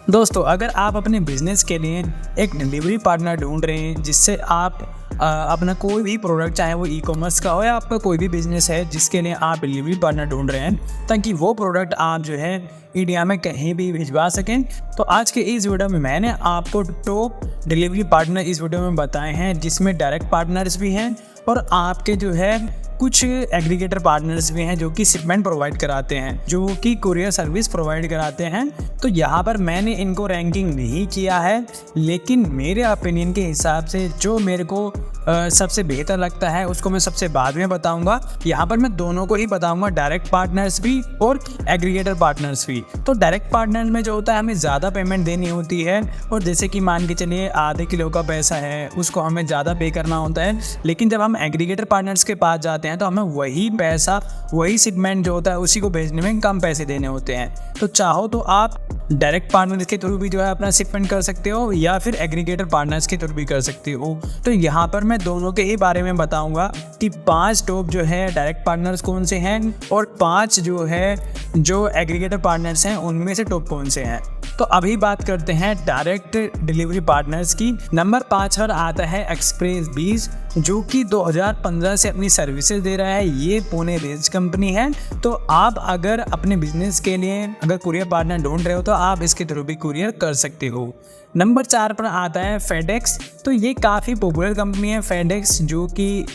दोस्तों, अगर आप अपने बिजनेस के लिए एक डिलीवरी पार्टनर ढूंढ रहे हैं जिससे आप अपना कोई भी प्रोडक्ट, चाहे वो ई कॉमर्स का हो या आपका कोई भी बिजनेस है जिसके लिए आप डिलीवरी पार्टनर ढूंढ रहे हैं ताकि वो प्रोडक्ट आप जो है इंडिया में कहीं भी भिजवा सकें, तो आज के इस वीडियो में मैंने आपको टॉप डिलीवरी पार्टनर इस वीडियो में बताए हैं, जिसमें डायरेक्ट पार्टनर्स भी हैं और आपके जो है कुछ एग्रीगेटर पार्टनर्स भी हैं जो कि शिपमेंट प्रोवाइड कराते हैं, जो कि कुरियर सर्विस प्रोवाइड कराते हैं। तो यहाँ पर मैंने इनको रैंकिंग नहीं किया है, लेकिन मेरे ओपिनियन के हिसाब से जो मेरे को सबसे बेहतर लगता है उसको मैं सबसे बाद में बताऊंगा। यहाँ पर मैं दोनों को ही बताऊंगा, डायरेक्ट पार्टनर्स भी और एग्रीगेटर पार्टनर्स भी। तो डायरेक्ट पार्टनर में जो होता है हमें ज़्यादा पेमेंट देनी होती है, और जैसे कि मान के चलिए आधे किलो का पैसा है उसको हमें ज़्यादा पे करना होता है। लेकिन जब हम एग्रीगेटर पार्टनर्स के पास जाते हैं तो हमें वही पैसा, वही शिपमेंट जो होता है उसी को भेजने में कम पैसे देने होते हैं। तो चाहो तो आप डायरेक्ट पार्टनर्स के थ्रू भी जो है अपना शिपमेंट कर सकते हो या फिर एग्रीगेटर पार्टनर्स के थ्रू भी कर सकते हो। तो यहाँ पर मैं दोनों के ही बारे में बताऊंगा कि 5 टॉप जो है डायरेक्ट पार्टनर्स कौन से हैं और 5 जो है जो एग्रीगेटर पार्टनर्स हैं उनमें से टॉप कौन से हैं। तो अभी बात करते हैं डायरेक्ट डिलीवरी पार्टनर्स की। नंबर 5 पर आता है एक्सप्रेस बीज, जो कि 2015 से अपनी सर्विसेज दे रहा है। ये पुणे बेस्ड कंपनी है। तो आप अगर अपने बिजनेस के लिए अगर कुरियर पार्टनर ढूंढ रहे हो तो आप इसके थ्रू भी कुरियर कर सकते हो। नंबर 4 पर आता है फेडेक्स। तो ये काफ़ी पॉपुलर कंपनी है फेडेक्स, जो कि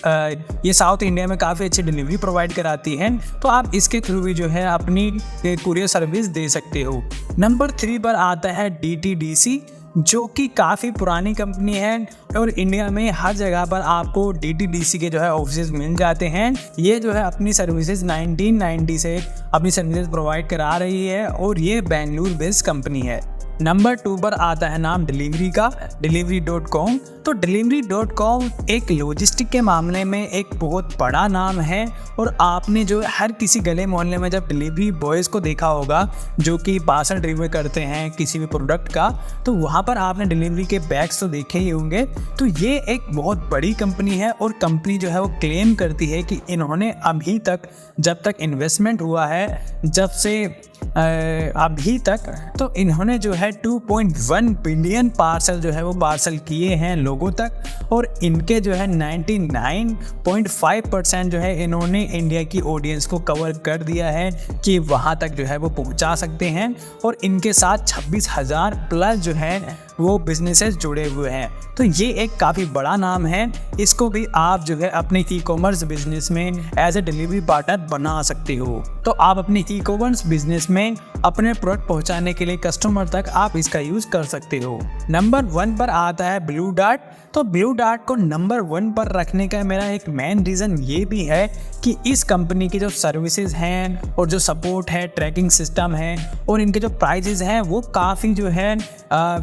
ये साउथ इंडिया में काफ़ी अच्छी डिलीवरी प्रोवाइड कराती है। तो आप इसके थ्रू भी जो है अपनी कुरियर सर्विस दे सकते हो। नंबर 3 पर आता है DTDC, जो कि काफ़ी पुरानी कंपनी है और इंडिया में हर जगह पर आपको DTDC के जो है ऑफिस मिल जाते हैं। ये जो है अपनी सर्विसेज 1990 से अपनी सर्विसेज प्रोवाइड करा रही है और ये बेंगलुरु बेस्ड कंपनी है। नंबर 2 पर आता है नाम डिलीवरी का, Delhivery.com। तो Delhivery.com एक लॉजिस्टिक के मामले में एक बहुत बड़ा नाम है, और आपने जो हर किसी गले मोहल्ले में जब डिलीवरी बॉयज़ को देखा होगा जो कि पार्सल डिलीवर करते हैं किसी भी प्रोडक्ट का, तो वहाँ पर आपने डिलीवरी के बैग्स तो देखे ही होंगे। तो ये एक बहुत बड़ी कंपनी है, और कंपनी जो है वो क्लेम करती है कि इन्होंने अभी तक, जब तक इन्वेस्टमेंट हुआ है, जब से अभी ततक, तो इन्होंने जो है 2.1 बिलियन पार्सल जो है वो पार्सल किए हैं लोगों तक, और इनके जो है 99.5% जो है इन्होंने इंडिया की ऑडियंस को कवर कर दिया है कि वहाँ तक जो है वो पहुँचा सकते हैं। और इनके साथ 26,000 प्लस जो है वो बिजनेसेस जुड़े हुए हैं। तो ये एक काफ़ी बड़ा नाम है, इसको भी आप जो है अपने ई कॉमर्स बिजनेस में एज ए डिलीवरी पार्टनर बना सकते हो। तो आप अपने ई कॉमर्स बिजनेस में अपने प्रोडक्ट पहुंचाने के लिए कस्टमर तक आप इसका यूज़ कर सकते हो। नंबर 1 पर आता है ब्लू डार्ट। तो ब्लू डार्ट को नंबर 1 पर रखने का मेरा एक मेन रीज़न ये भी है कि इस कंपनी की जो सर्विसेज हैं और जो सपोर्ट है, ट्रैकिंग सिस्टम है, और इनके जो प्राइजेज हैं वो काफ़ी जो है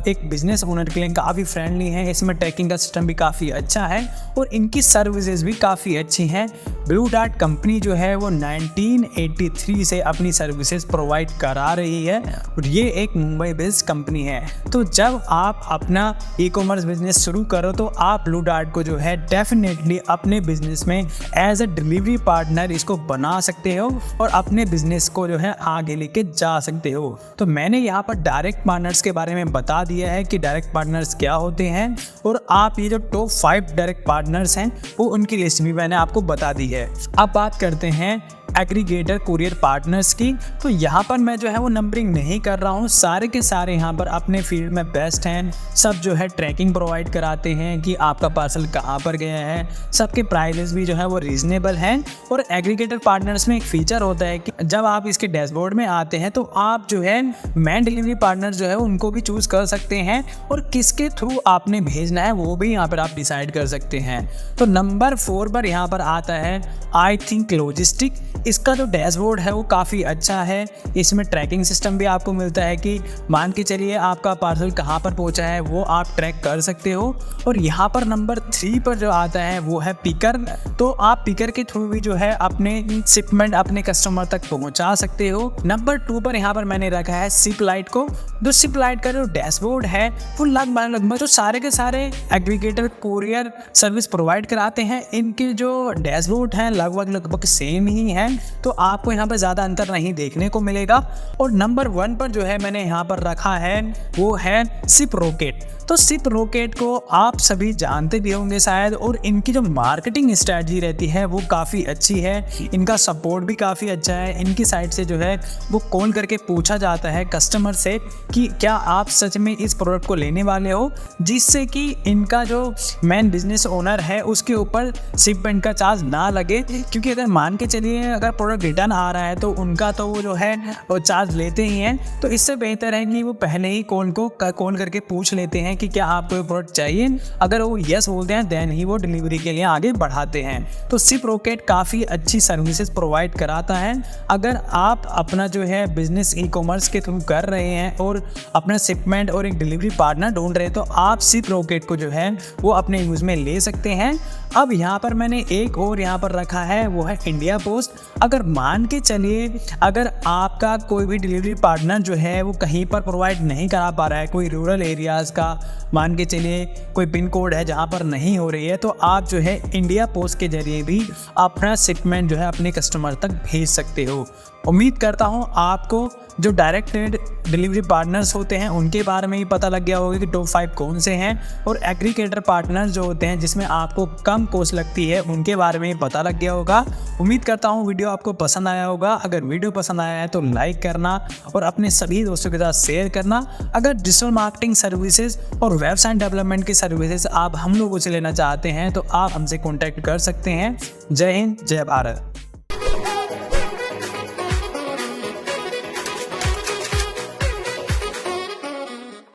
एक बिजनेस ओनर के लिए काफ़ी फ्रेंडली है। इसमें ट्रैकिंग का सिस्टम भी काफ़ी अच्छा है और इनकी सर्विसेज भी काफ़ी अच्छी हैं। ब्लू डार्ट कंपनी जो है वो 1983 से अपनी सर्विसेज प्रोवाइड करा रही है, और ये एक मुंबई बेस्ड कंपनी है। तो जब आप अपना ई कॉमर्स बिजनेस शुरू करो तो आप ब्लू डार्ट को जो है डेफिनेटली अपने बिजनेस में एज ए डिलीवरी पार्टनर इसको बना सकते हो और अपने बिजनेस को जो है आगे लेके जा सकते हो। तो मैंने यहाँ पर डायरेक्ट पार्टनर्स के बारे में बता दिया है कि डायरेक्ट पार्टनर्स क्या होते हैं, और आप ये जो टॉप 5 डायरेक्ट पार्टनर्स हैं वो उनकी लिस्ट भी मैंने आपको बता दी है। अब बात करते हैं एग्रीगेटर कुरियर पार्टनर्स की। तो यहाँ पर मैं जो है वो नंबरिंग नहीं कर रहा हूँ, सारे के सारे यहाँ पर अपने फील्ड में बेस्ट हैं। सब जो है ट्रैकिंग प्रोवाइड कराते हैं कि आपका पार्सल कहाँ पर गया है, सबके प्राइसेस भी जो है वो रीजनेबल हैं। और एग्रीगेटर पार्टनर्स में एक फीचर होता है कि जब आप इसके डैशबोर्ड में आते हैं तो आप जो है मैन डिलीवरी पार्टनर जो है उनको भी चूज़ कर सकते हैं, और किसके थ्रू आपने भेजना है वो भी यहाँ पर आप डिसाइड कर सकते हैं। तो नंबर 4 पर यहाँ पर आता है आई थिंक लॉजिस्टिक। इसका जो डैशबोर्ड है वो काफ़ी अच्छा है। इसमें ट्रैकिंग सिस्टम भी आपको मिलता है कि मान के चलिए आपका पार्सल कहाँ पर पहुँचा है वो आप ट्रैक कर सकते हो। और यहाँ पर नंबर 3 पर जो आता है वो है पिकर। तो आप पिकर के थ्रू भी जो है अपने शिपमेंट अपने कस्टमर तक पहुँचा सकते हो। नंबर 2 पर यहाँ पर मैंने रखा है शिपलाइट को। जो शिपलाइट का जो डैशबोर्ड है वो लगभग जो सारे के सारे एग्रीगेटर कुरियर सर्विस प्रोवाइड कराते हैं, इनके जो डैशबोर्ड हैं लगभग सेम ही है। हैं तो आपको यहाँ पर ज़्यादा अंतर नहीं देखने को मिलेगा। और नंबर 1 पर जो है मैंने यहाँ पर रखा है वो है सिप रॉकेट। तो सिप रॉकेट को आप सभी जानते भी होंगे शायद, और इनकी जो मार्केटिंग स्ट्रैटेजी रहती है वो काफ़ी अच्छी है, इनका सपोर्ट भी काफ़ी अच्छा है। इनकी साइड से जो है वो कॉल करके पूछा जाता है कस्टमर से कि क्या आप सच में इस प्रोडक्ट को लेने वाले हो, जिससे कि इनका जो मेन बिजनेस ओनर है उसके ऊपर शिपमेंट का चार्ज ना लगे। क्योंकि अगर मान के चलिए अगर प्रोडक्ट रिटर्न आ रहा है तो उनका तो वो जो है वो चार्ज लेते ही हैं। तो इससे बेहतर है कि वो पहले ही कॉल करके पूछ लेते हैं कि क्या आपको ये प्रोडक्ट चाहिए। अगर वो यस बोलते हैं देन ही वो डिलीवरी के लिए आगे बढ़ाते हैं। तो सिप रॉकेट काफ़ी अच्छी सर्विसेज प्रोवाइड कराता है। अगर आप अपना जो है बिजनेस ई कॉमर्स के थ्रू कर रहे हैं और अपना शिपमेंट और एक डिलीवरी पार्टनर ढूंढ रहे हैं तो आप सिप रॉकेट को जो है वो अपने यूज़ में ले सकते हैं। अब यहाँ पर मैंने एक और यहाँ पर रखा है वो है इंडिया पोस्ट। अगर मान के चलिए अगर आपका कोई भी डिलीवरी पार्टनर जो है वो कहीं पर प्रोवाइड नहीं करा पा रहा है, कोई रूरल एरियाज़ का मान के चलिए कोई पिन कोड है जहाँ पर नहीं हो रही है, तो आप जो है इंडिया पोस्ट के जरिए भी अपना शिपमेंट जो है अपने कस्टमर तक भेज सकते हो। उम्मीद करता हूँ आपको जो डायरेक्ट डिलीवरी पार्टनर्स होते हैं उनके बारे में ही पता लग गया होगा कि टॉप 5 कौन से हैं, और एग्रीगेटर पार्टनर्स जो होते हैं जिसमें आपको कम कॉस्ट लगती है उनके बारे में ही पता लग गया होगा। उम्मीद करता हूँ वीडियो आपको पसंद आया होगा। अगर वीडियो पसंद आया है तो लाइक करना और अपने सभी दोस्तों के साथ शेयर करना। अगर डिजिटल मार्केटिंग सर्विसेज और वेबसाइट डेवलपमेंट की सर्विसेज आप हम लोगों से लेना चाहते हैं तो आप हमसे कॉन्टैक्ट कर सकते हैं। जय हिंद, जय भारत।